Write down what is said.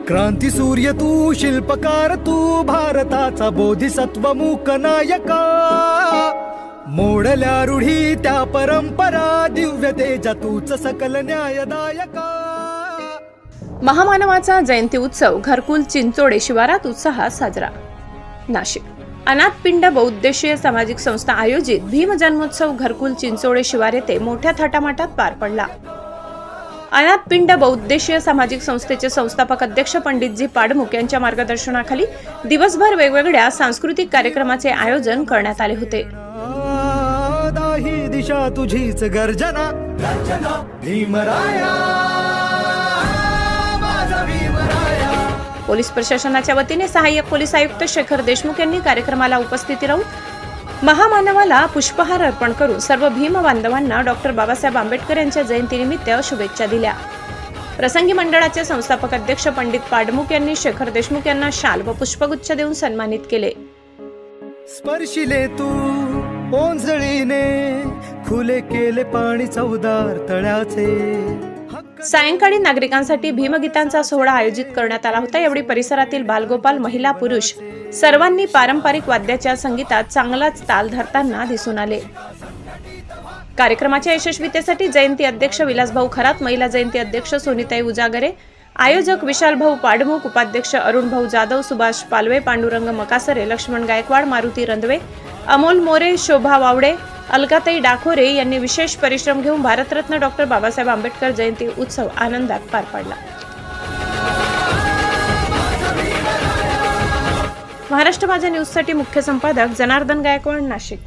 क्रांती सूर्य तू, शिल्पकार तू, भारताचा बोधिसत्व मूक नायका, मोडल्या रूढी त्या परंपरा, दिव्य तेजा तूच सकल न्यायदायका। महामानवाचा जयंती उत्सव घरकुल चिंचोडे शिवारात उत्साहात साजरा। नाशिक अनाथपिंड बहुउद्देशीय सामाजिक संस्था आयोजित भीम जन्मोत्सव घरकुल चिंचोडे शिवार येथे मोठ्या थाटामाटात पार पडला। अनाथपिंड बहुउद्देशीय सामाजिक संस्थेचे संस्थापक अध्यक्ष पंडितजी पाडमुक यांच्या मार्गदर्शनाखाली दिवसभर वेगवेगळ्या सांस्कृतिक कार्यक्रमाचे आयोजन करण्यात आले होते। दाही दिशा तुझीच गर्जना, भीमराया माझा भीमराया। पोलीस प्रशासनाच्या वतीने सहाय्यक पोलीस आयुक्त शेखर देशमुख यांनी कार्यक्रमाला उपस्थिती राहून महामानवाला पुष्पहार अर्पण करून सर्व भीम बांधवांना डॉक्टर बाबासाहेब आंबेडकर यांच्या जयंतीनिमित्त शुभेच्छा दिल्या। प्रसंगी मंडळाचे संस्थापक अध्यक्ष पंडित पाडमुक यांनी शेखर देशमुख यांना शाल व पुष्पगुच्छ देऊन सन्मानित केले। स्पर्शिले तू ओंजळीने, खुले केले पाणी चौदार तळ्याचे। सायंकाळी नागरिकांसाठी भीमगीतांचा सोहळा आयोजित करण्यात आला होता। यावेळी परिसरातील बालगोपाल, महिला, पुरुष सर्वांनी पारंपरिक वाद्याच्या संगीतात चांगलाच ताल धरताना दिसून आले। कार्यक्रमाच्या यशस्वीतेसाठी जयंती अध्यक्ष विलासभाऊ खरात, महिला जयंती अध्यक्ष सोनीताई उजागरे, आयोजक विशालभाऊ पाडमुक, उपाध्यक्ष अरुणभाऊ जाधव, सुभाष पालवे, पांडुरंग मकासरे, लक्ष्मण गायकवाड, मारुती रंधवे, अमोल मोरे, शोभा वावडे, अलकाताई डाखोरे यांनी विशेष परिश्रम घेऊन भारतरत्न डॉक्टर बाबासाहेब आंबेडकर जयंती उत्सव आनंदात पार पाडला। महाराष्ट्र माझा न्यूजसाठी मुख्य संपादक जनार्दन गायकवाड, नाशिक।